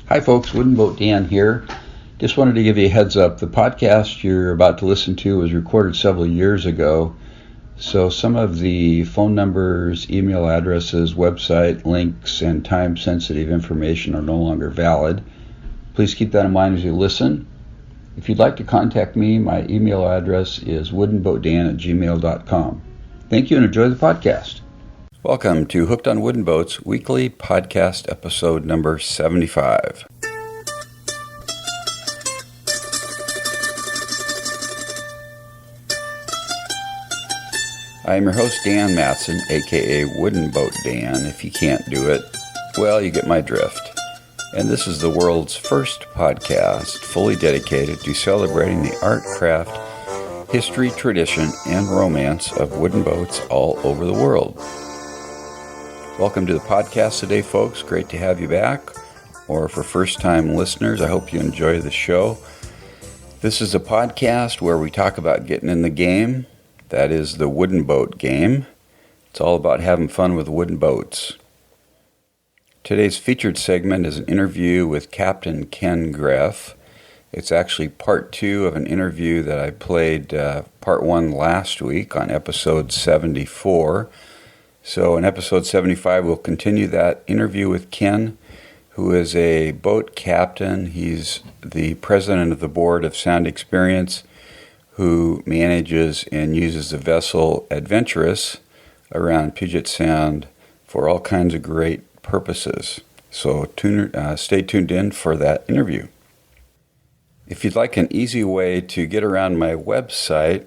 Hi folks, Wooden Boat Dan here. Just wanted to give you a heads up. The podcast you're about to listen to was recorded several years ago, so some of the phone numbers, email addresses, website links, and time-sensitive information are no longer valid. Please keep that in mind as you listen. If you'd like to contact me, my email address is woodenboatdan@gmail.com. Thank you and enjoy the podcast. Welcome to Hooked on Wooden Boats Weekly Podcast Episode number 75. I am your host, Dan Matson, aka Wooden Boat Dan. If you can't do it, well, you get my drift. And this is the world's first podcast fully dedicated to celebrating the art, craft, history, tradition, and romance of wooden boats all over the world. Welcome to the podcast today, folks. Great to have you back. Or for first-time listeners, I hope you enjoy the show. This is a podcast where we talk about getting in the game. That is the wooden boat game. It's all about having fun with wooden boats. Today's featured segment is an interview with Captain Ken Greff. It's actually part 2 of an interview that I played part 1 last week on episode 74. So in episode 75, we'll continue that interview with Ken, who is a boat captain. He's the president of the board of Sound Experience, who manages and uses the vessel Adventurous around Puget Sound for all kinds of great purposes. So stay tuned in for that interview. If you'd like an easy way to get around my website,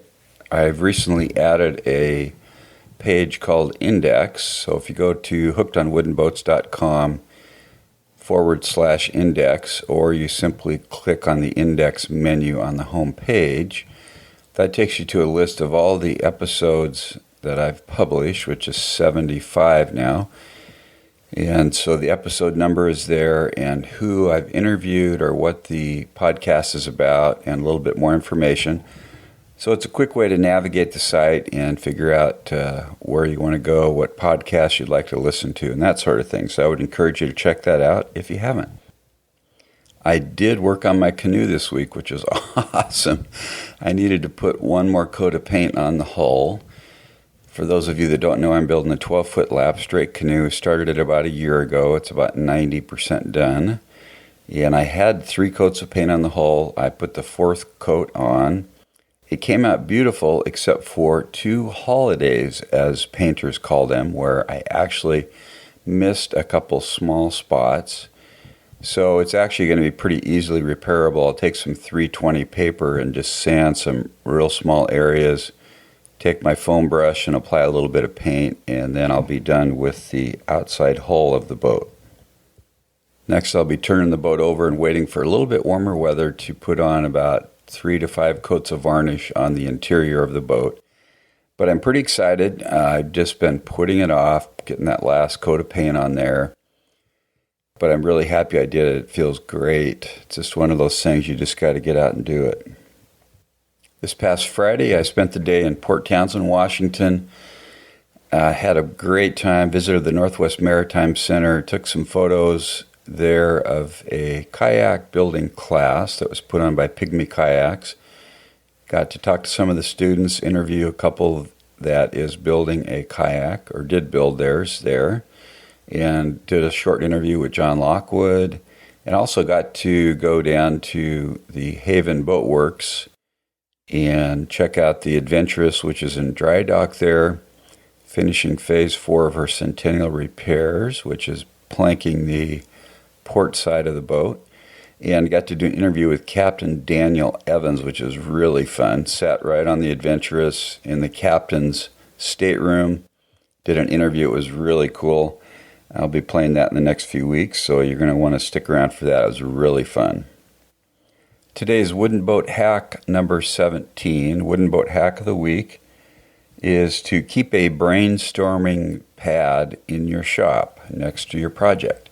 I've recently added a page called Index. So if you go to hookedonwoodenboats.com/index, or you simply click on the index menu on the home page, that takes you to a list of all the episodes that I've published, which is 75 now. And so the episode number is there, and who I've interviewed or what the podcast is about, and a little bit more information. So it's a quick way to navigate the site and figure out where you want to go, what podcasts you'd like to listen to, and that sort of thing. So I would encourage you to check that out if you haven't. I did work on my canoe this week, which is awesome. I needed to put one more coat of paint on the hull. For those of you that don't know, I'm building a 12-foot lap straight canoe. Started it about a year ago. It's about 90% done. And I had 3 coats of paint on the hull. I put the 4th coat on. It came out beautiful except for 2 holidays, as painters call them, where I actually missed a couple small spots. So it's actually going to be pretty easily repairable. I'll take some 320 paper and just sand some real small areas, take my foam brush and apply a little bit of paint, and then I'll be done with the outside hull of the boat. Next, I'll be turning the boat over and waiting for a little bit warmer weather to put on about 3 to 5 coats of varnish on the interior of the boat. But I'm pretty excited. I've just been putting it off, getting that last coat of paint on there. But I'm really happy I did it. It feels great. It's just one of those things you just got to get out and do it. This past Friday, I spent the day in Port Townsend, Washington. Had a great time, visited the Northwest Maritime Center, took some photos there of a kayak building class that was put on by Pygmy Kayaks. Got to talk to some of the students, interview a couple that is building a kayak, or did build theirs there, and did a short interview with John Lockwood, and also got to go down to the Haven Boat Works and check out the Adventurous, which is in dry dock there, finishing phase 4 of her centennial repairs, which is planking the port side of the boat, and got to do an interview with Captain Daniel Evans, which is really fun. Sat right on the Adventurous in the captain's stateroom, did an interview. It was really cool. I'll be playing that in the next few weeks, so you're going to want to stick around for that. It was really fun. Today's Wooden Boat Hack number 17, Wooden Boat Hack of the Week, is to keep a brainstorming pad in your shop next to your project.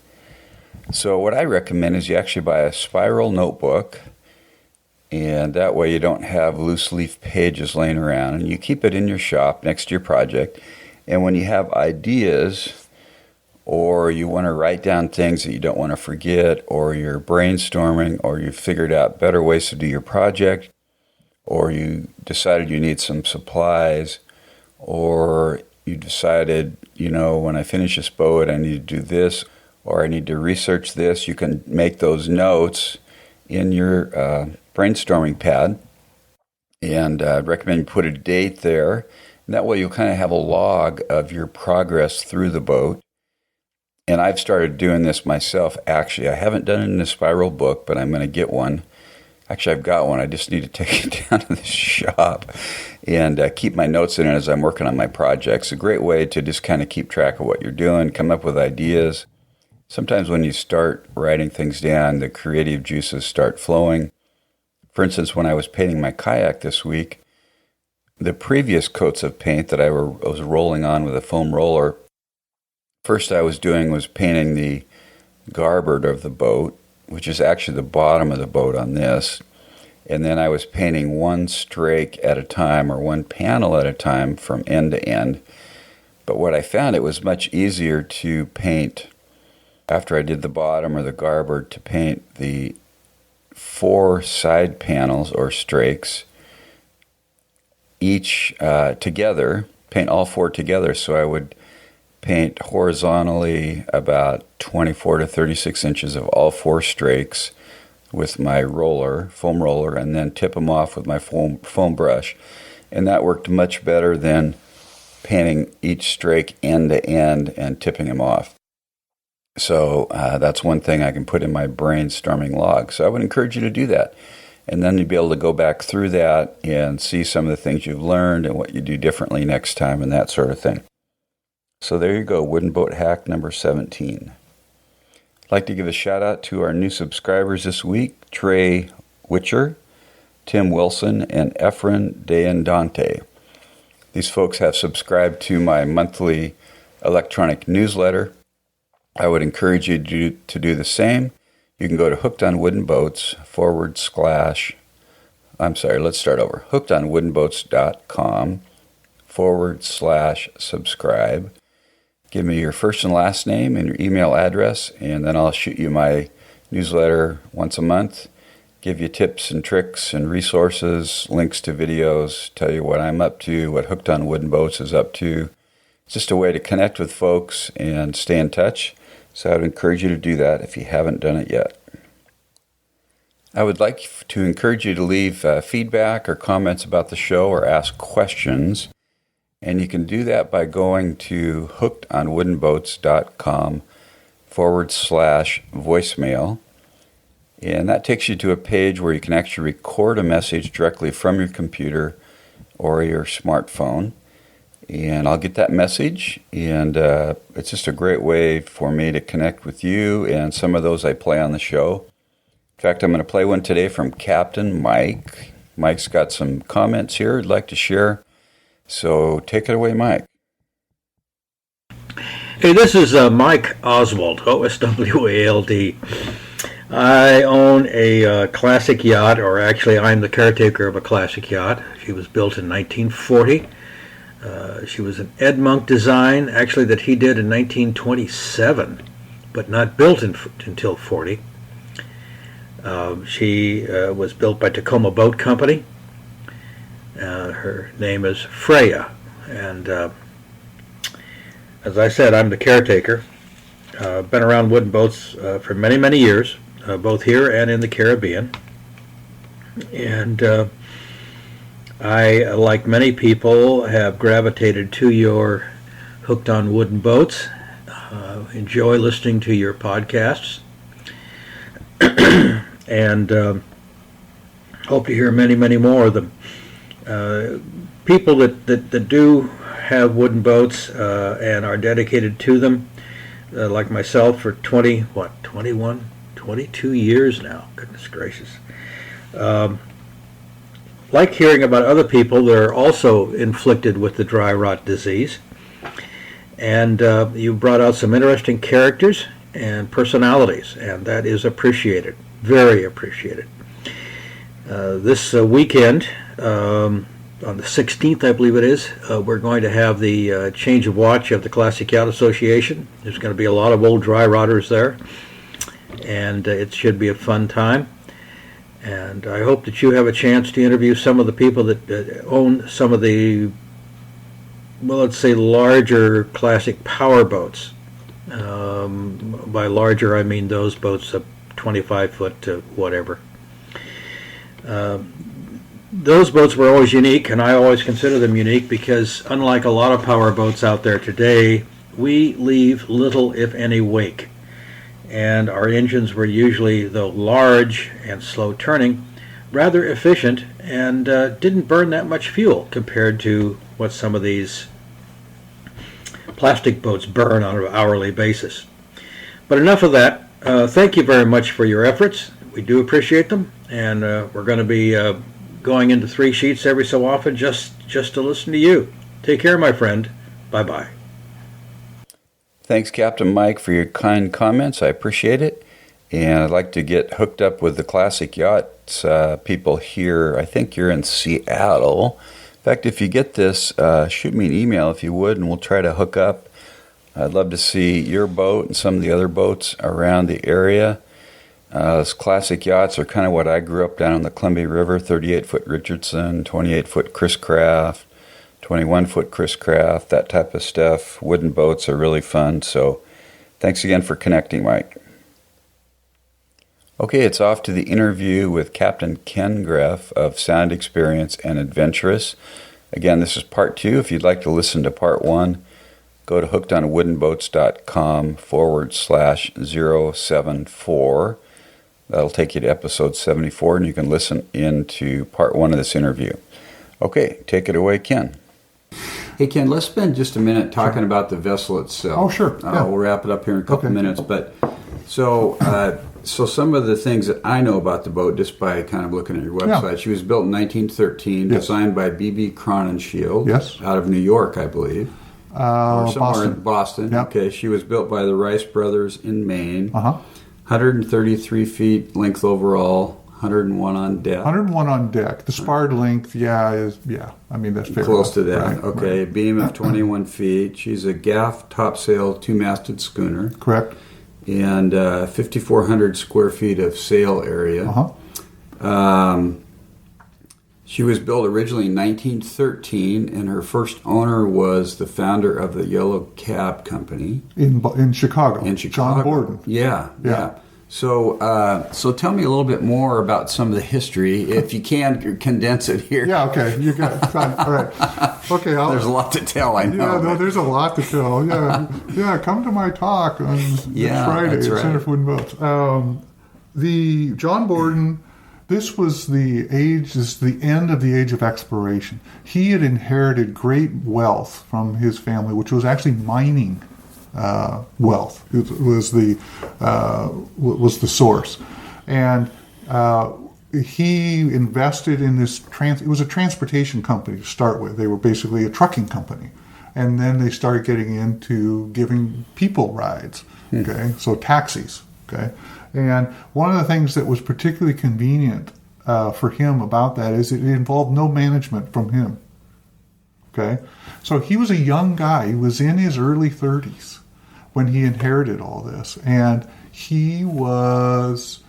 So what I recommend is you actually buy a spiral notebook, and that way you don't have loose leaf pages laying around, and you keep it in your shop next to your project. And when you have ideas or you want to write down things that you don't want to forget, or you're brainstorming, or you figured out better ways to do your project, or you decided you need some supplies, or you decided, when I finish this boat, I need to do this, or I need to research this. You can make those notes in your brainstorming pad, and I'd recommend you put a date there. And that way you'll kind of have a log of your progress through the boat. And I've started doing this myself, actually. I haven't done it in a spiral book, but I'm going to get one. Actually, I've got one. I just need to take it down to the shop and keep my notes in it as I'm working on my projects. A great way to just kind of keep track of what you're doing, come up with ideas. Sometimes when you start writing things down, the creative juices start flowing. For instance, when I was painting my kayak this week, the previous coats of paint that I was rolling on with a foam roller, first I was doing was painting the garboard of the boat, which is actually the bottom of the boat on this. And then I was painting one strake at a time, or one panel at a time from end to end. But what I found, it was much easier to paint, after I did the bottom or the garboard, to paint the 4 side panels or strakes, each together, paint all 4 together. So I would paint horizontally about 24 to 36 inches of all 4 strakes with my foam roller, and then tip them off with my foam brush. And that worked much better than painting each strake end to end and tipping them off. So that's one thing I can put in my brainstorming log. So I would encourage you to do that. And then you'll be able to go back through that and see some of the things you've learned and what you do differently next time and that sort of thing. So there you go, wooden boat hack number 17. I'd like to give a shout out to our new subscribers this week, Trey Witcher, Tim Wilson, and Efren Deandante. These folks have subscribed to my monthly electronic newsletter. I would encourage you to do the same. You can go to hookedonwoodenboats.com/subscribe. Give me your first and last name and your email address, and then I'll shoot you my newsletter once a month, give you tips and tricks and resources, links to videos, tell you what I'm up to, what Hooked on Wooden Boats is up to. It's just a way to connect with folks and stay in touch. So I would encourage you to do that if you haven't done it yet. I would like to encourage you to leave feedback or comments about the show or ask questions. And you can do that by going to hookedonwoodenboats.com/voicemail. And that takes you to a page where you can actually record a message directly from your computer or your smartphone. And I'll get that message, and it's just a great way for me to connect with you and some of those I play on the show. In fact, I'm going to play one today from Captain Mike. Mike's got some comments here I'd like to share. So take it away, Mike. Hey, this is Mike Oswald, O-S-W-A-L-D. I own a classic yacht, or actually I'm the caretaker of a classic yacht. She was built in 1940. She was an Ed Monk design, actually, that he did in 1927, but not built until 40. She was built by Tacoma Boat Company. Her name is Freya, and as I said, I'm the caretaker. Been around wooden boats for many, many years, both here and in the Caribbean. And I, like many people, have gravitated to your Hooked on Wooden Boats. Enjoy listening to your podcasts. And hope to hear many, many more of them. People that do have wooden boats and are dedicated to them, like myself for 22 years now, goodness gracious. Like hearing about other people that are also inflicted with the dry rot disease. And you brought out some interesting characters and personalities, and that is appreciated, very appreciated. This weekend, on the 16th, I believe it is, we're going to have the change of watch of the Classic Yacht Association. There's going to be a lot of old dry rotters there, and it should be a fun time. And I hope that you have a chance to interview some of the people that own some of the, well, let's say larger classic power boats. By larger, I mean those boats of 25 foot to whatever. Those boats were always unique, and I always consider them unique because unlike a lot of power boats out there today, we leave little, if any, wake. And our engines were usually, though large and slow turning, rather efficient and didn't burn that much fuel compared to what some of these plastic boats burn on an hourly basis. But enough of that. Thank you very much for your efforts. We do appreciate them, and we're going to be going into 3 sheets every so often just to listen to you. Take care, my friend. Bye-bye. Thanks, Captain Mike, for your kind comments. I appreciate it. And I'd like to get hooked up with the Classic Yachts people here. I think you're in Seattle. In fact, if you get this, shoot me an email if you would, and we'll try to hook up. I'd love to see your boat and some of the other boats around the area. Those classic yachts are kind of what I grew up down on the Columbia River, 38-foot Richardson, 28-foot Chris Craft, 21-foot Chris Craft, that type of stuff. Wooden boats are really fun, so thanks again for connecting, Mike. Okay, it's off to the interview with Captain Ken Greff of Sound Experience and Adventurous. Again, this is part 2. If you'd like to listen to part 1, go to hookedonwoodenboats.com/074. That'll take you to episode 74, and you can listen into part 1 of this interview. Okay, take it away, Ken. Hey, Ken, let's spend just a minute talking about the vessel itself. Oh, sure. Yeah. We'll wrap it up here in a couple minutes. But so some of the things that I know about the boat, just by kind of looking at your website, she was built in 1913, designed by BB Crowninshield, out of New York, I believe. Or somewhere in Boston. Yep. Okay, she was built by the Rice brothers in Maine. 133 feet length overall, 101 on deck. 101 on deck. The sparred length, I mean, that's fair. Close to that. Right, okay, right. Beam of 21 feet. She's a gaff topsail, 2-masted schooner. Correct. And 5,400 square feet of sail area. She was built originally in 1913, and her first owner was the founder of the Yellow Cab Company in Chicago. John Borden. Yeah. So tell me a little bit more about some of the history, if you can condense it here. Yeah. Okay. You got it. Fine. All right. Okay. There's a lot to tell. I know. Yeah. No, there's a lot to tell. Yeah. Come to my talk on Friday at Center for Wooden Boats. The John Borden. This was the end of the age of exploration. He had inherited great wealth from his family, which was actually mining wealth. It was the source, and he invested in this. It was a transportation company to start with. They were basically a trucking company, and then they started getting into giving people rides. Okay, so taxis. Okay. And one of the things that was particularly convenient for him about that is it involved no management from him. Okay? So he was a young guy. He was in his early 30s when he inherited all this. And he was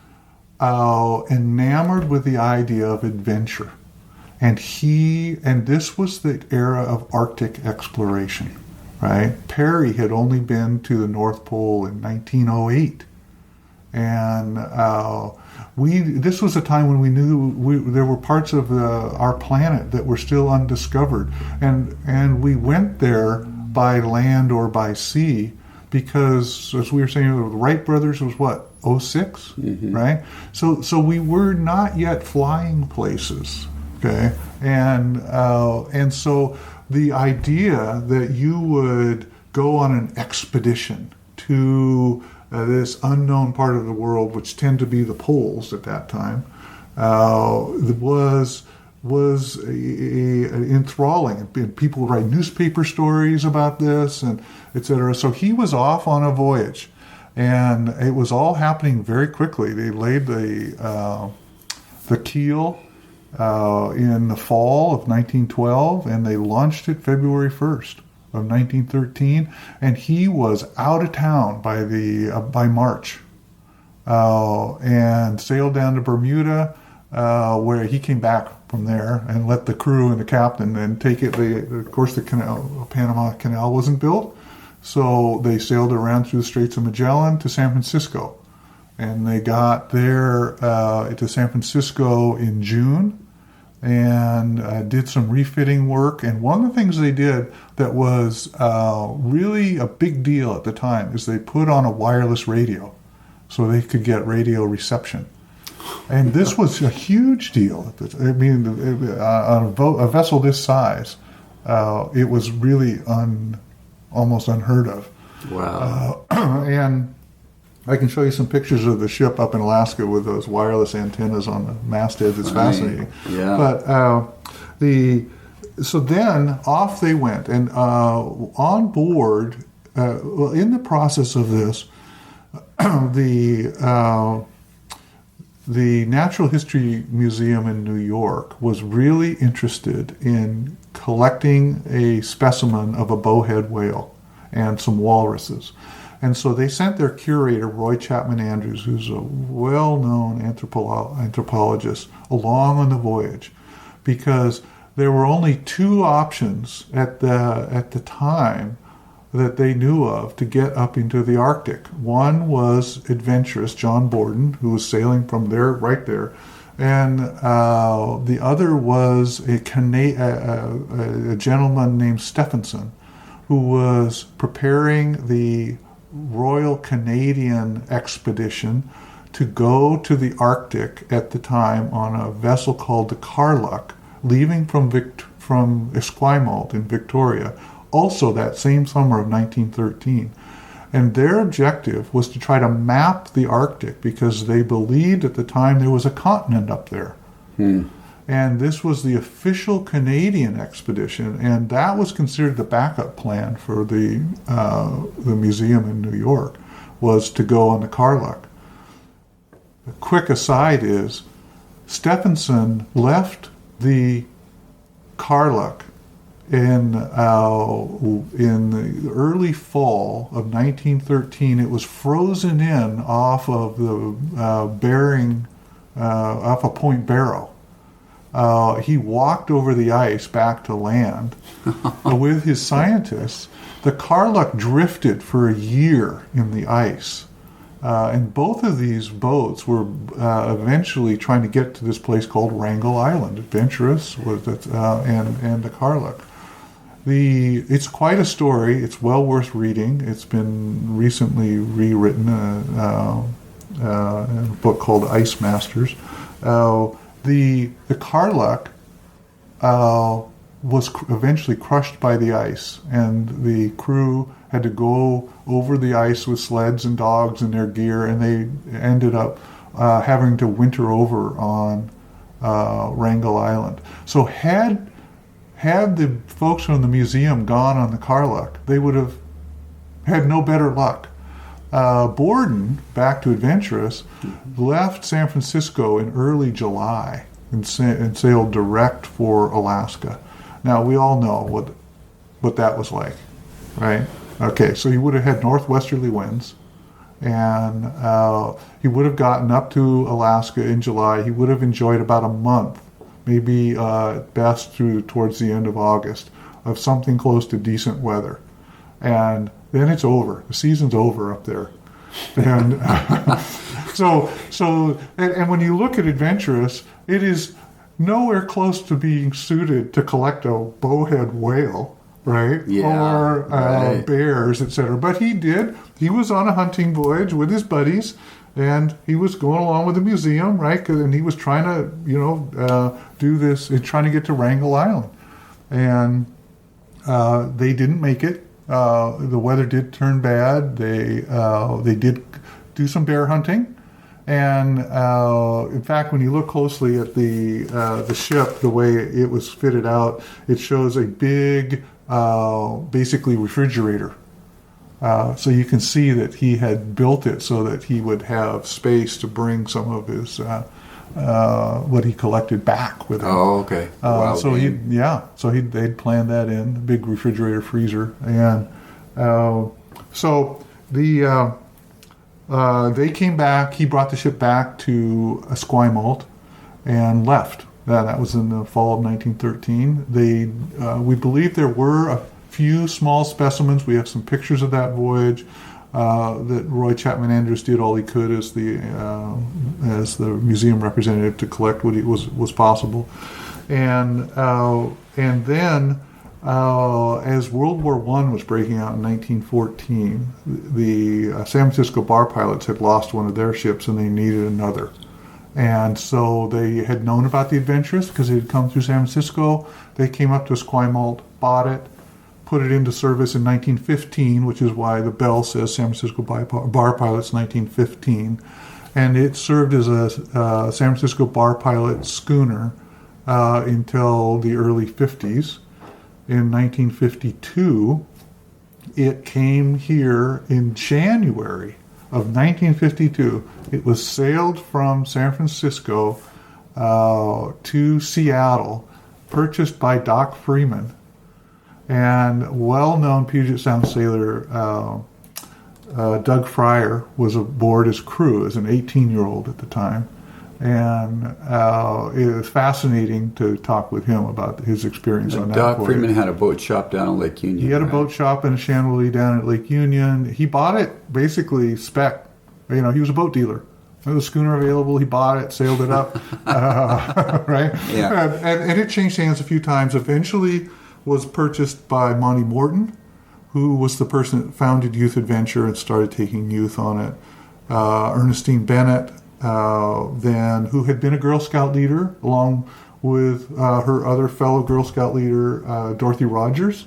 enamored with the idea of adventure. And this was the era of Arctic exploration. Right? Perry had only been to the North Pole in 1908. And this was a time when we knew there were parts of our planet that were still undiscovered, and we went there by land or by sea because, as we were saying, the Wright brothers was what, 06, right? So we were not yet flying places, okay, and so the idea that you would go on an expedition to this unknown part of the world, which tend to be the poles at that time, was enthralling. People would write newspaper stories about this, and etc. So he was off on a voyage, and it was all happening very quickly. They laid the keel in the fall of 1912, and they launched it February 1st of 1913, and he was out of town by March, and sailed down to Bermuda, where he came back from there and let the crew and the captain then take it. Of course, the Panama Canal wasn't built, so they sailed around through the Straits of Magellan to San Francisco. And they got there to San Francisco in June and did some refitting work. And one of the things they did that was really a big deal at the time is they put on a wireless radio so they could get radio reception. And this was a huge deal. I mean, on a vessel this size, it was really almost unheard of. Wow. And I can show you some pictures of the ship up in Alaska with those wireless antennas on the mastheads. It's fascinating. Yeah. But so then off they went, and on board, in the process of this, the Natural History Museum in New York was really interested in collecting a specimen of a bowhead whale and some walruses. And so they sent their curator, Roy Chapman Andrews, who's a well-known anthropologist, along on the voyage, because there were only two options at the time that they knew of to get up into the Arctic. One was adventurous John Borden, who was sailing from there, right there, and the other was a gentleman named Stephenson, who was preparing the Royal Canadian expedition to go to the Arctic at the time on a vessel called the Carluck, leaving from Esquimalt in Victoria, also that same summer of 1913. And their objective was to try to map the Arctic because they believed at the time there was a continent up there. And this was the official Canadian expedition, and that was considered the backup plan for the museum in New York, was to go on the Carluck. A quick aside is, Stephenson left the Carluck in the early fall of 1913. It was frozen in off of the off of Point Barrow. He walked over the ice back to land with his scientists. The Carluck drifted for a year in the ice. And both of these boats were eventually trying to get to this place called Wrangel Island. Adventurous and the Carluck. It's quite a story. It's well worth reading. It's been recently rewritten in a book called Ice Masters. The Carluck was eventually crushed by the ice, and the crew had to go over the ice with sleds and dogs and their gear, and they ended up having to winter over on Wrangel Island. So had the folks from the museum gone on the Carluck, they would have had no better luck. Borden, back to Adventurous, left San Francisco in early July and sailed direct for Alaska. Now, we all know what that was like, right? Okay, so he would have had northwesterly winds, and he would have gotten up to Alaska in July. He would have enjoyed about a month, maybe at best towards the end of August, of something close to decent weather. And then it's over. The season's over up there. And and when you look at Adventurous, it is nowhere close to being suited to collect a bowhead whale, right? Yeah, or right. Bears, etc. But he did. He was on a hunting voyage with his buddies, and he was going along with the museum, right? And he was trying to, do this, trying to get to Wrangel Island. And they didn't make it. The weather did turn bad. They did do some bear hunting, and in fact, when you look closely at the ship, the way it was fitted out, it shows a big, basically refrigerator. So you can see that he had built it so that he would have space to bring some of his what he collected back with him. Oh, okay. Wow, so they'd planned that in, a big refrigerator freezer, and they came back. He brought the ship back to Esquimalt and left. That was in the fall of 1913. We believe there were a few small specimens. We have some pictures of that voyage. That Roy Chapman Andrews did all he could as the museum representative to collect what was possible, and then as World War I was breaking out in 1914, the San Francisco bar pilots had lost one of their ships and they needed another. And so they had known about the Adventurous because it had come through San Francisco. They came up to Esquimalt, bought it, put it into service in 1915, which is why the bell says San Francisco Bar Pilots 1915. And it served as a San Francisco bar pilot schooner until the early 50s. In 1952, it came here in January of 1952. It was sailed from San Francisco to Seattle, purchased by Doc Freeman, and well-known Puget Sound sailor Doug Fryer was aboard as crew, as an 18-year-old at the time. And it was fascinating to talk with him about his experience on that Doc voyage. Freeman had a boat shop down at Lake Union. He had a boat shop and a chandelier down at Lake Union. He bought it basically spec. He was a boat dealer. There was a schooner available. He bought it, sailed it up, right? Yeah. And it changed hands a few times. Eventually was purchased by Monty Morton, who was the person that founded Youth Adventure and started taking youth on it. Ernestine Bennett, then who had been a Girl Scout leader, along with her other fellow Girl Scout leader, Dorothy Rogers,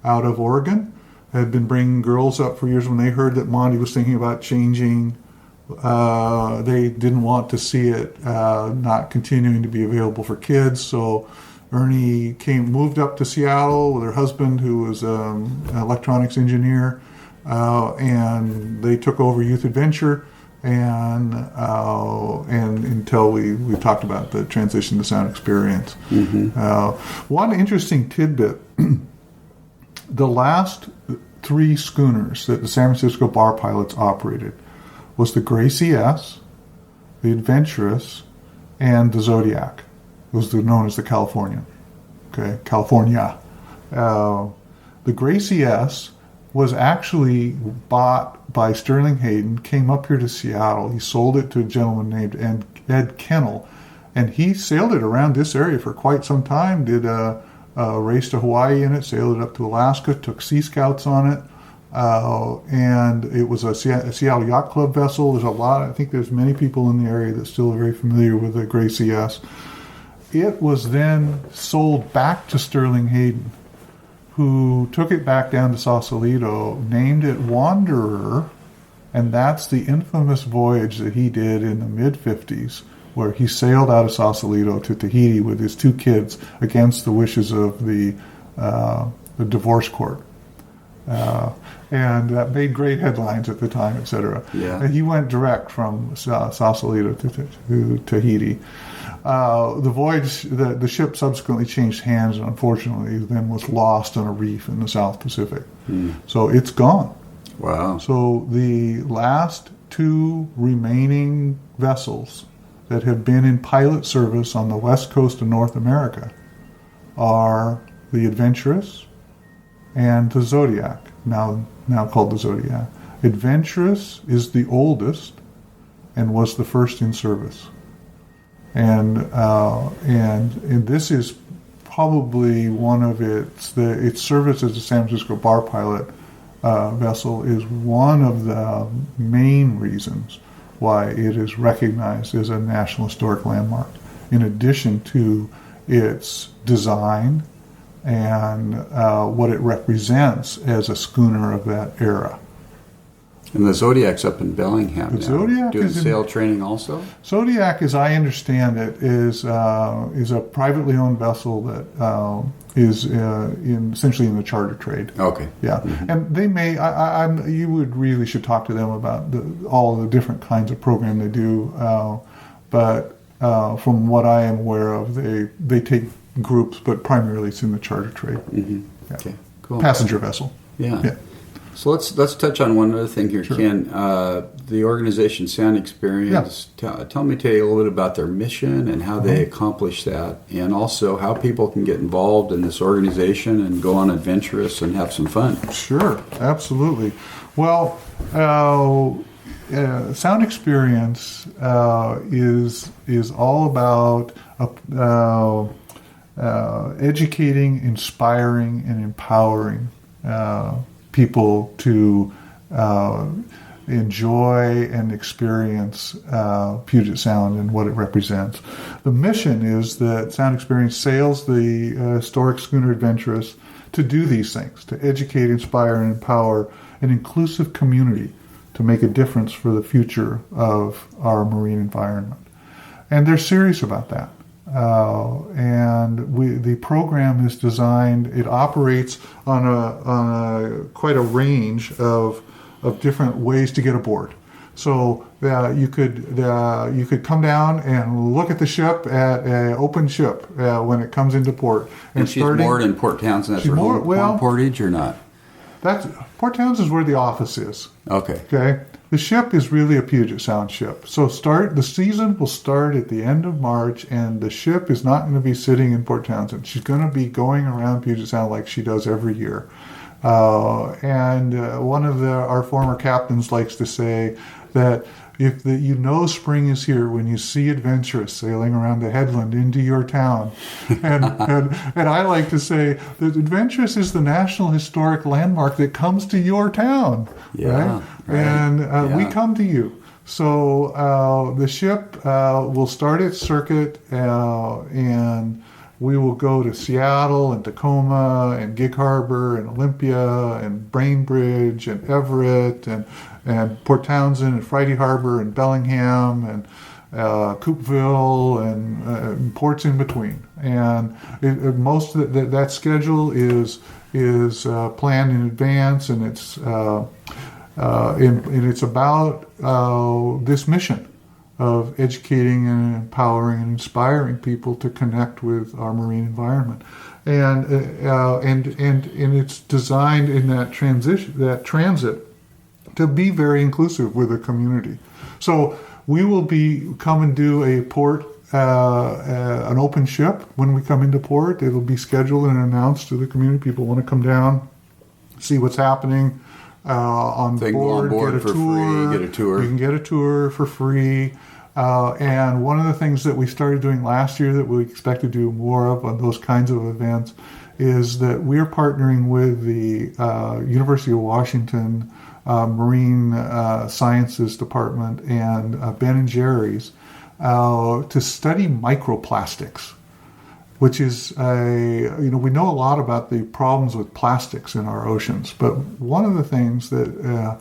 out of Oregon, had been bringing girls up for years. When they heard that Monty was thinking about changing, they didn't want to see it not continuing to be available for kids. So Ernie moved up to Seattle with her husband, who was an electronics engineer, and they took over Youth Adventure. And until we talked about the transition to Sound Experience. Mm-hmm. One interesting tidbit, the last 3 schooners that the San Francisco bar pilots operated was the Gracie S, the Adventurous, and the Zodiac. It was known as the California. Okay, California. The Gracie S was actually bought by Sterling Hayden, came up here to Seattle. He sold it to a gentleman named Ed Kennel, and he sailed it around this area for quite some time, did a race to Hawaii in it, sailed it up to Alaska, took Sea Scouts on it, and it was a Seattle Yacht Club vessel. I think there's many people in the area that still are very familiar with the Gracie S. It was then sold back to Sterling Hayden, who took it back down to Sausalito, named it Wanderer, and that's the infamous voyage that he did in the mid-50s, where he sailed out of Sausalito to Tahiti with his 2 kids against the wishes of the divorce court. And that made great headlines at the time, etc. Yeah. And he went direct from Sausalito to Tahiti. The voyage, the ship subsequently changed hands and unfortunately then was lost on a reef in the South Pacific. So it's gone. Wow. So the last 2 remaining vessels that have been in pilot service on the west coast of North America are the Adventurous and the Zodiac, now called the Zodiac. Adventurous is the oldest and was the first in service. And this is probably one of its service as a San Francisco bar pilot vessel is one of the main reasons why it is recognized as a National Historic Landmark, in addition to its design and what it represents as a schooner of that era. And the Zodiac's up in Bellingham now. Zodiac doing is sail training also? Zodiac, as I understand it, is a privately owned vessel that is essentially in the charter trade. Okay. Yeah, and they may. You should talk to them about all the different kinds of program they do. But From what I am aware of, they take groups, but primarily it's in the charter trade. Mm-hmm. Yeah. Okay, cool. Passenger vessel. Yeah. Yeah. So let's touch on one other thing here, Sure. Ken. The organization Sound Experience. Tell me a little bit about their mission and how they accomplish that, and also how people can get involved in this organization and go on adventurous and have some fun. Sure, absolutely. Well, Sound Experience is all about educating, inspiring, and empowering people to enjoy and experience Puget Sound and what it represents. The mission is that Sound Experience sails the historic schooner Adventurous to do these things, to educate, inspire, and empower an inclusive community to make a difference for the future of our marine environment. And they're serious about that. The program is designed, it operates on quite a range of different ways to get aboard. So you could come down and look at the ship at an open ship when it comes into port. And she's moored in Port Townsend. That's her home portage or not? Port Townsend is where the office is. Okay. Okay. The ship is really a Puget Sound ship. So the season will start at the end of March, and the ship is not going to be sitting in Port Townsend. She's going to be going around Puget Sound like she does every year. One of our former captains likes to say that spring is here when you see adventurous sailing around the headland into your town. And I like to say that adventurous is the National Historic Landmark that comes to your town. Yeah, right? And we come to you. So the ship will start its circuit and we will go to Seattle and Tacoma and Gig Harbor and Olympia and Bainbridge and Everett and Port Townsend and Friday Harbor and Bellingham and Coupeville and ports in between. And most of that schedule is planned in advance, and it's about this mission of educating and empowering and inspiring people to connect with our marine environment, and it's designed in that transit to be very inclusive with the community. So we will come and do a port, an open ship when we come into port. It'll be scheduled and announced to the community. People want to come down, see what's happening on board, get a tour. Get a tour. You can get a tour for free. And one of the things that we started doing last year that we expect to do more of on those kinds of events is that we're partnering with the University of Washington Marine Sciences Department and Ben & Jerry's to study microplastics, which is we know a lot about the problems with plastics in our oceans, but one of the things that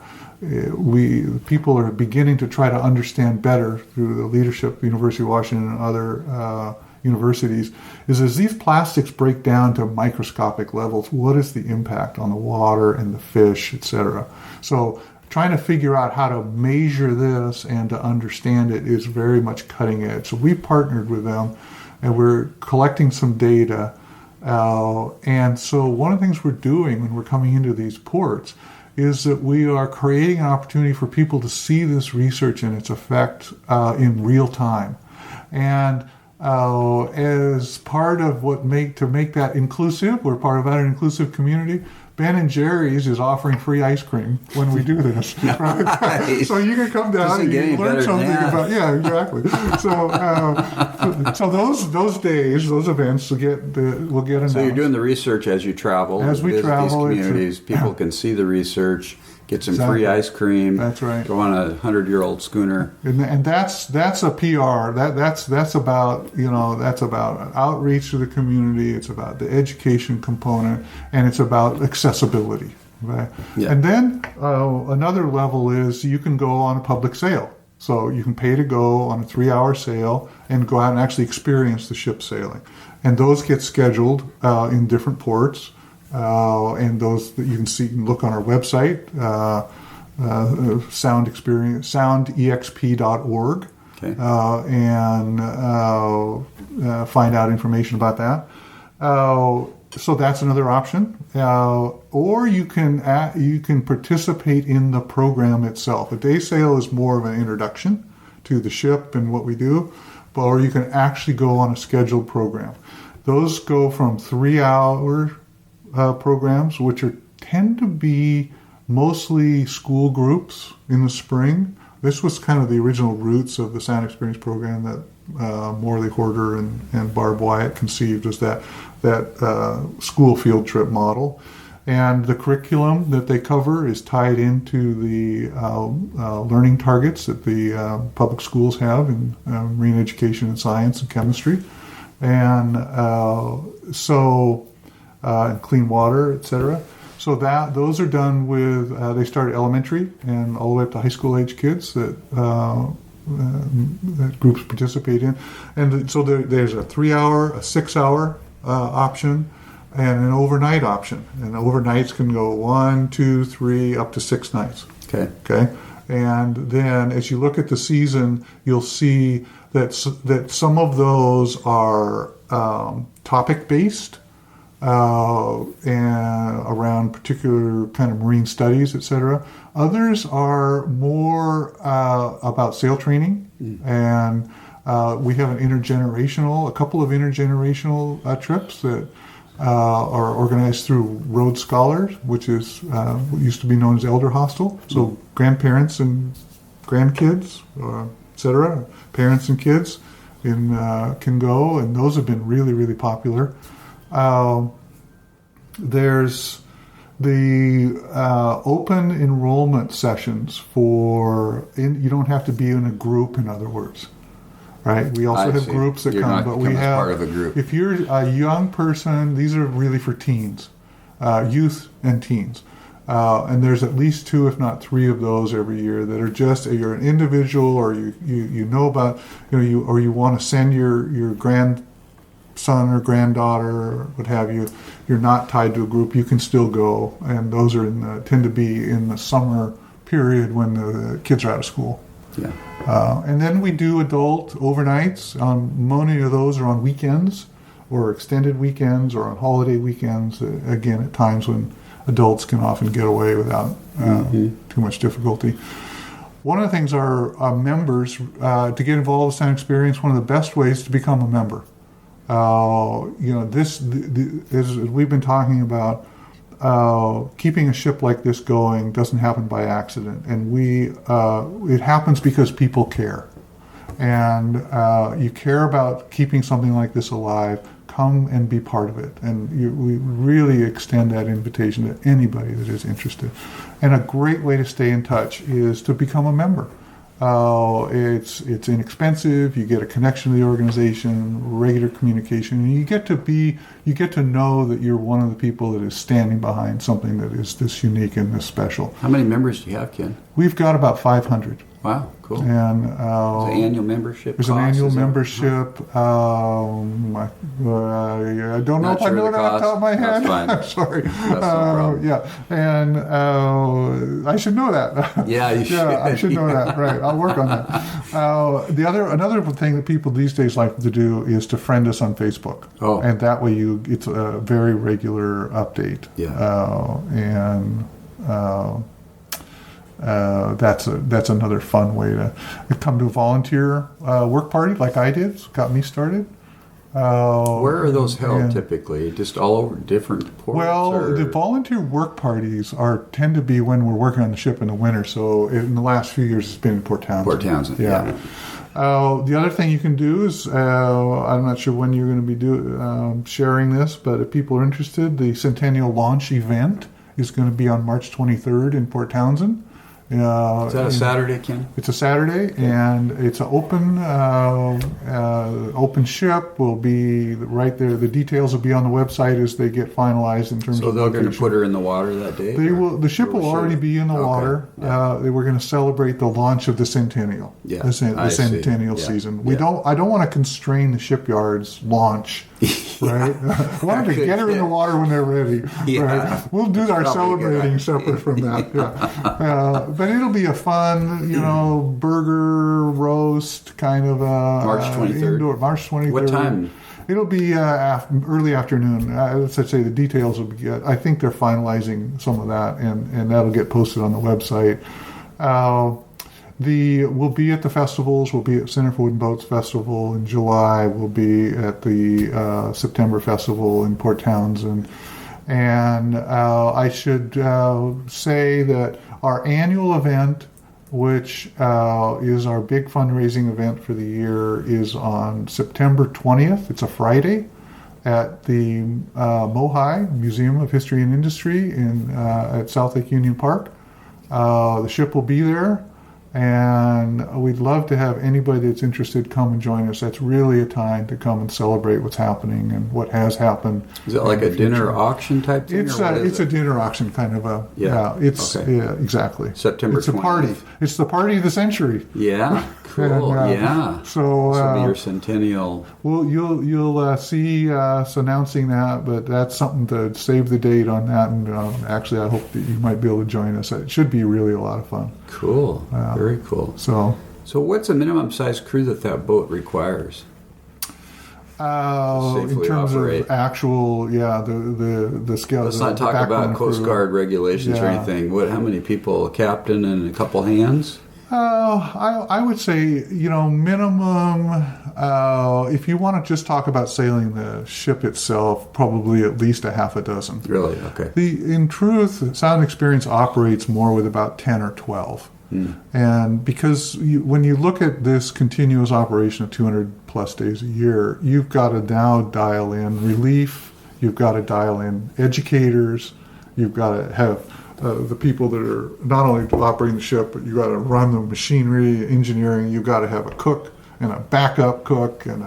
people are beginning to try to understand better through the leadership of the University of Washington and other universities is as these plastics break down to microscopic levels, what is the impact on the water and the fish, etc. So trying to figure out how to measure this and to understand it is very much cutting edge. So we partnered with them and we're collecting some data. And so one of the things we're doing when we're coming into these ports is that we are creating an opportunity for people to see this research and its effect in real time. And as part of to make that inclusive, we're part of an inclusive community. Ben & Jerry's is offering free ice cream when we do this. Right? Nice. So you can come down and you learn something about. Yeah, exactly. So those days, those events will get announced. So you're doing the research as you travel. As we travel, these communities, people can see the research, get some free ice cream. That's right. Go on a 100-year-old schooner. And that's a PR. That's about outreach to the community. It's about the education component, and it's about accessibility. Right? Yeah. And then another level is you can go on a public sail. So you can pay to go on a 3-hour sail and go out and actually experience the ship sailing. And those get scheduled in different ports. And those that you can see and look on our website, soundexp.org. Okay. and find out information about that. So that's another option. Or you can participate in the program itself. A day sail is more of an introduction to the ship and what we do, or you can actually go on a scheduled program. Those go from 3-hour programs, which tend to be mostly school groups in the spring. This was kind of the original roots of the Sound Experience program that Morley Horder and Barb Wyatt conceived, was that school field trip model. And the curriculum that they cover is tied into the learning targets that the public schools have in marine education and science and chemistry. And and clean water, etc. So those are done with, they start elementary and all the way up to high school age kids that groups participate in. And so there's a 3-hour, a 6-hour option, and an overnight option. And overnights can go 1, 2, 3, up to 6 nights. Okay. And then as you look at the season, you'll see that some of those are topic-based, and around particular kind of marine studies, etc. Others are more about sail training, and we have a couple of intergenerational trips that are organized through Rhodes Scholars, which is what used to be known as Elder Hostel. So grandparents and grandkids, etc., parents and kids can go, and those have been really, really popular. There's the open enrollment sessions you don't have to be in a group, in other words, right? We also have groups that come, but we have part of a group. If you're a young person, these are really for teens, youth and teens. And there's at least 2, if not 3 of those every year that are just, you're an individual, or you know about, or you want to send your grandson or granddaughter or what have you. You're not tied to a group. You can still go, and those are tend to be in the summer period when the kids are out of school. Yeah. And then we do adult overnights. Many of those are on weekends, or extended weekends, or on holiday weekends. Again, at times when adults can often get away without too much difficulty. One of the things our members, to get involved with Sound Experience, one of the best ways to become a member. As we've been talking about, keeping a ship like this going doesn't happen by accident, and it happens because people care, and you care about keeping something like this alive. Come and be part of it, and we really extend that invitation to anybody that is interested. And a great way to stay in touch is to become a member. It's inexpensive. You get a connection to the organization, regular communication, and you get to know that you're one of the people that is standing behind something that is this unique and this special. How many members do you have, Ken? We've got about 500. Wow, cool. And there's an annual membership. There's an annual membership. I don't know if I know that off the top of my head. That's fine. I'm sorry. That's no problem. Yeah, and I should know that. Yeah, you should. Yeah, I should know that. Right, I'll work on that. Another thing that people these days like to do is to friend us on Facebook. Oh, and that way it's a very regular update. Yeah, that's another fun way to come to a volunteer work party like I did. It's got me started. Where are those held typically? Just all over different ports? Well, the volunteer work parties tend to be when we're working on the ship in the winter. So in the last few years, it's been in Port Townsend. Port Townsend, yeah. The other thing you can do is, I'm not sure when you're going to be sharing this, but if people are interested, the Centennial Launch event is going to be on March 23rd in Port Townsend. Is that a Saturday, Ken? It's a Saturday, and it's an open ship. Will be right there. The details will be on the website as they get finalized in terms of. So they're going to put her in the water that day. They will. The ship will already be in the water. Yeah. We're going to celebrate the launch of the Centennial. Yeah, the Centennial season. I don't want to constrain the shipyard's launch right? I want them to get her in the water when they're ready. Yeah. Right? We'll do our celebrating separate from that. Yeah. But it'll be a fun, burger roast kind of March 23rd. March 23rd. What time? It'll be early afternoon. Let's say the details will be good. I think they're finalizing some of that, and that'll get posted on the website. We'll be at the festivals. We'll be at Center for Wooden Boats Festival in July. We'll be at the September Festival in Port Townsend. And I should say that our annual event, which is our big fundraising event for the year, is on September 20th. It's a Friday at the Mohi Museum of History and Industry at South Lake Union Park. The ship will be there, and we'd love to have anybody that's interested come and join us. That's really a time to come and celebrate what's happening and what has happened. Is it like a dinner auction type thing? It's a dinner auction kind of a exactly. September 20th. It's a party. It's the party of the century. Yeah, cool. And, so this will be your centennial. Well, you'll see us announcing that, but that's something to save the date on that. And actually, I hope that you might be able to join us. It should be really a lot of fun. Cool. Very cool. So what's a minimum size crew that boat requires? In terms of actual, the scale. Let's not talk about Coast Guard regulations or anything. How many people? A captain and a couple hands? I would say, minimum, if you want to just talk about sailing the ship itself, probably at least a half a dozen. Really? Okay. In truth, Sound Experience operates more with about 10 or 12. And because when you look at this continuous operation of 200 plus days a year, you've got to now dial in relief, you've got to dial in educators, you've got to have the people that are not only operating the ship, but you've got to run the machinery, engineering, you've got to have a cook and a backup cook and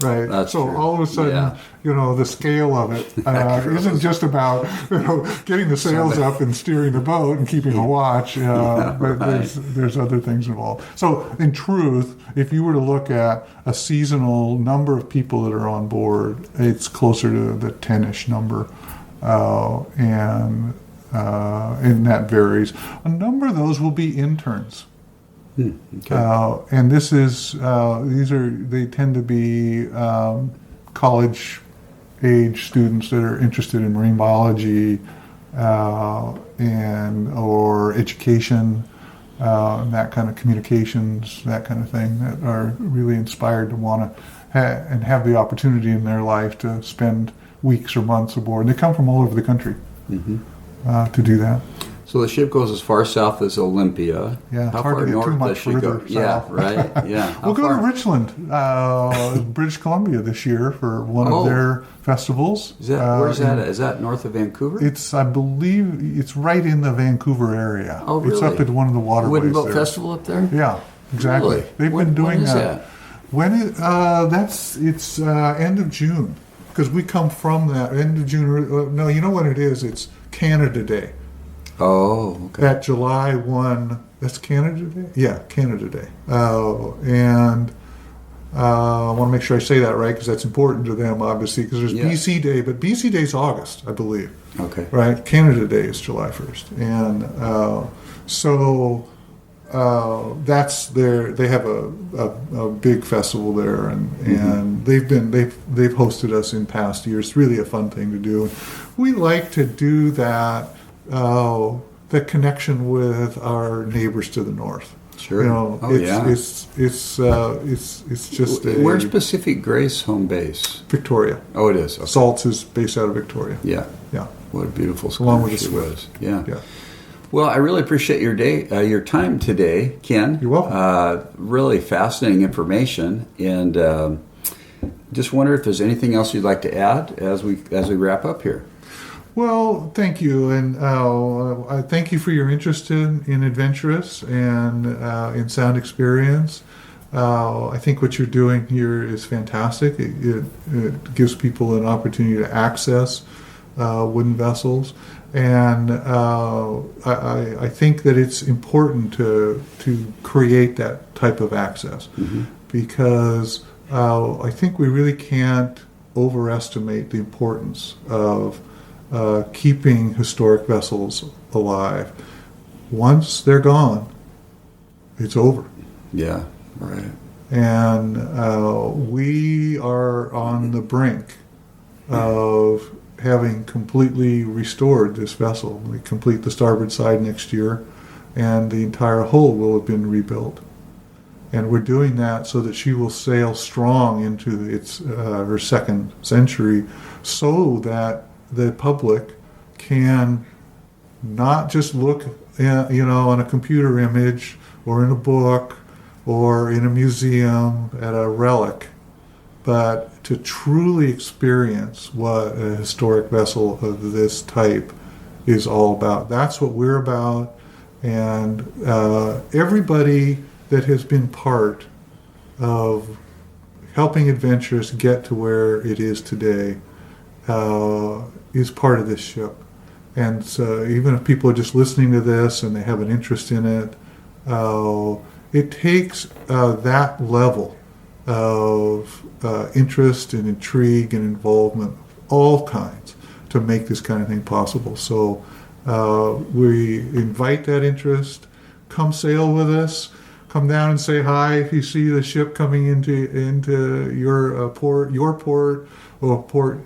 right. That's so true. all of a sudden, the scale of it isn't just about getting the sails up and steering the boat and keeping a watch. But there's other things involved. So in truth, if you were to look at a seasonal number of people that are on board, it's closer to the 10-ish number, and that varies. A number of those will be interns. Okay. And this is they tend to be college age students that are interested in marine biology or education, and that kind of communications, that kind of thing, that are really inspired to want to and have the opportunity in their life to spend weeks or months aboard. And they come from all over the country to do that. So the ship goes as far south as Olympia. Yeah, how it's hard far to get north too much does she go? further Yeah, south. right. Yeah. We'll go to Richland, British Columbia this year for one of their festivals. Is that where's that? Is that north of Vancouver? I believe, it's right in the Vancouver area. Oh, really? It's up at one of the waterways. Wooden Boat there. Festival up there? Yeah, exactly. Really? They've been doing when is that. When it's end of June, because we come from that end of June. No, you know what it is? It's Canada Day. Oh, okay. That July 1, that's Canada Day? Yeah, Canada Day. And I want to make sure I say that right, because that's important to them, obviously, because there's BC Day, but BC Day is August, I believe. Okay. Right? Canada Day is July 1st. And that's they have a big festival there, and they've hosted us in past years. It's really a fun thing to do. We like to do that. The connection with our neighbors to the north. Sure. It's just where's Pacific Grace home base? Victoria. Oh, it is. Okay. Salts is based out of Victoria. Yeah. Yeah. What a beautiful school. Along with the she Swift. was. Yeah. Yeah. Well, I really appreciate your time today, Ken. You're welcome. Really fascinating information, and just wonder if there's anything else you'd like to add as we wrap up here. Well, thank you, and I thank you for your interest in Adventurous and in Sound Experience. I think what you're doing here is fantastic. It gives people an opportunity to access wooden vessels, and I think that it's important to create that type of access, because I think we really can't overestimate the importance of keeping historic vessels alive. Once they're gone, it's over. Yeah, right. And we are on the brink of having completely restored this vessel. We complete the starboard side next year, and the entire hull will have been rebuilt. And we're doing that so that she will sail strong into her second century, so that the public can not just look on a computer image or in a book or in a museum at a relic, but to truly experience what a historic vessel of this type is all about. That's what we're about. And everybody that has been part of helping Adventurous get to where it is today is part of this ship. And so even if people are just listening to this and they have an interest in it, it takes that level of interest and intrigue and involvement of all kinds to make this kind of thing possible. So we invite that interest. Come sail with us. Come down and say hi if you see the ship coming into your port or port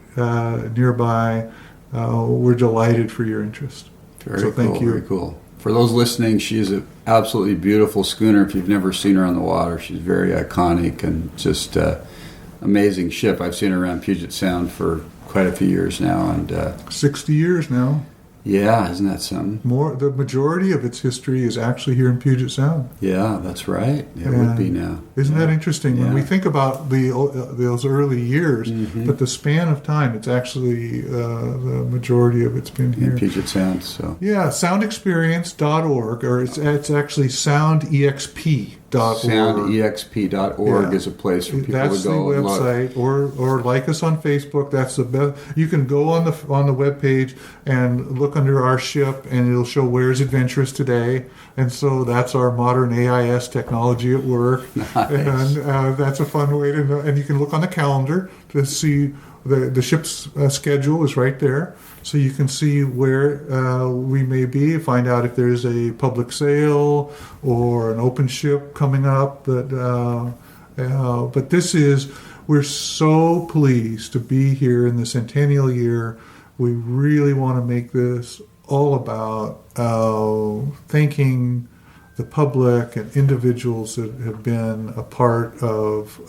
nearby. We're delighted for your interest. Thank you. Very cool. For those listening, she is an absolutely beautiful schooner. If you've never seen her on the water, she's very iconic and just amazing ship. I've seen her around Puget Sound for quite a few years now, and 60 years now. Yeah, isn't that something? The majority of its history is actually here in Puget Sound. Yeah, that's right. It would be now. Isn't that interesting? When we think about those early years, but the span of time, it's actually the majority of it's been here. In Puget Sound, so. Yeah, soundexperience.org, or it's actually soundexp.org. Soundexp.org is a place for people to go and look. That's the website, or like us on Facebook. That's the best. You can go on the webpage and look under our ship, and it'll show Where's Adventurous Today. And so that's our modern AIS technology at work. Nice. And that's a fun way to know. And you can look on the calendar to see the ship's schedule is right there. So you can see where we may be, find out if there's a public sale or an open ship coming up. But we're so pleased to be here in the centennial year. We really want to make this all about thanking the public and individuals that have been a part of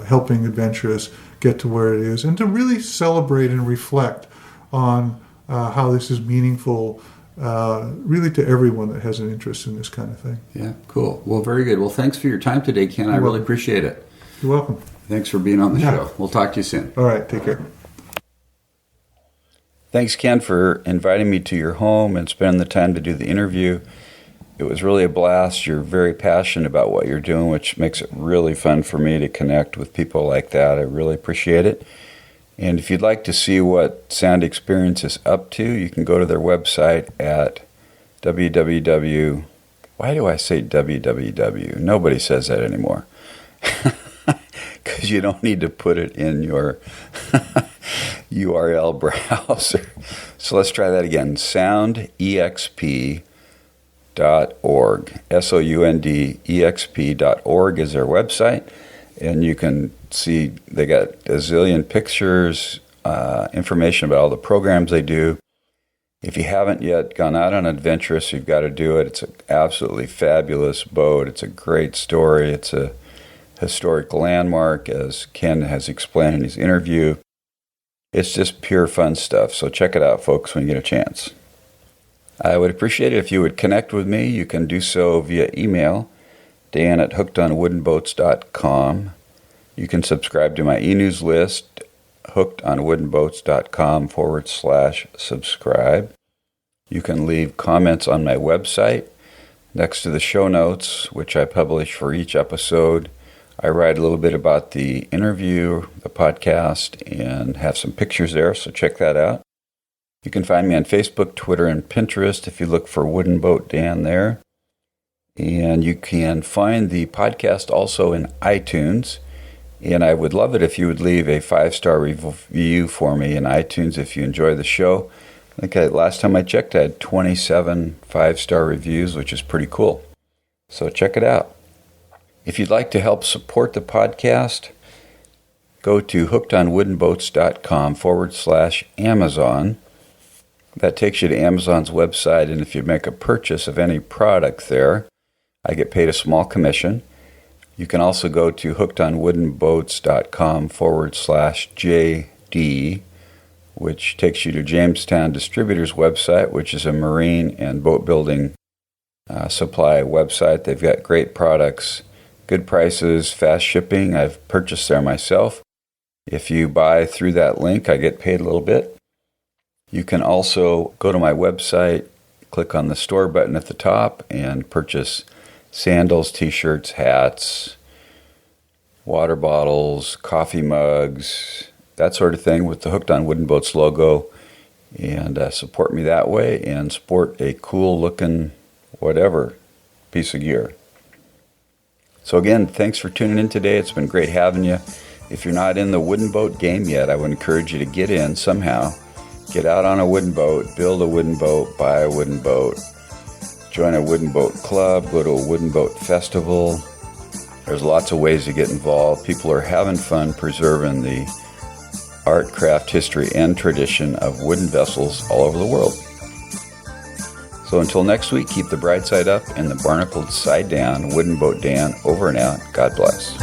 helping Adventurous get to where it is, and to really celebrate and reflect on how this is meaningful really to everyone that has an interest in this kind of thing. Yeah, cool. Well, very good. Well, thanks for your time today, Ken. I really appreciate it. You're welcome. Thanks for being on the show. We'll talk to you soon. All right, take care. Thanks, Ken, for inviting me to your home and spending the time to do the interview. It was really a blast. You're very passionate about what you're doing, which makes it really fun for me to connect with people like that. I really appreciate it. And if you'd like to see what Sound Experience is up to, you can go to their website at www. Why do I say www? Nobody says that anymore. Because you don't need to put it in your URL browser. So let's try that again. soundexp.org. soundexp.org is their website. And you can see they got a zillion pictures, information about all the programs they do. If you haven't yet gone out on Adventurous, you've got to do it. It's an absolutely fabulous boat. It's a great story. It's a historic landmark, as Ken has explained in his interview. It's just pure fun stuff. So check it out, folks, when you get a chance. I would appreciate it if you would connect with me. You can do so via email, dan@hookedonwoodenboats.com. You can subscribe to my e-news list, hookedonwoodenboats.com/subscribe. You can leave comments on my website. Next to the show notes, which I publish for each episode, I write a little bit about the interview, the podcast, and have some pictures there, so check that out. You can find me on Facebook, Twitter, and Pinterest if you look for Wooden Boat Dan there. And you can find the podcast also in iTunes. And I would love it if you would leave a 5-star review for me in iTunes if you enjoy the show. I think last time I checked, I had 27 5-star reviews, which is pretty cool. So check it out. If you'd like to help support the podcast, go to hookedonwoodenboats.com/Amazon. That takes you to Amazon's website, and if you make a purchase of any product there, I get paid a small commission. You can also go to hookedonwoodenboats.com/JD, which takes you to Jamestown Distributors website, which is a marine and boat building supply website. They've got great products, good prices, fast shipping. I've purchased there myself. If you buy through that link, I get paid a little bit. You can also go to my website, click on the store button at the top, and purchase sandals, t-shirts, hats, water bottles, coffee mugs, that sort of thing with the Hooked on Wooden Boats logo, and support me that way and sport a cool looking whatever piece of gear. So again, thanks for tuning in today. It's been great having you. If you're not in the wooden boat game yet, I would encourage you to get in somehow. Get out on a wooden boat, build a wooden boat, buy a wooden boat, join a wooden boat club, go to a wooden boat festival. There's lots of ways to get involved. People are having fun preserving the art, craft, history, and tradition of wooden vessels all over the world. So until next week, keep the bright side up and the barnacled side down. Wooden Boat Dan, over and out. God bless.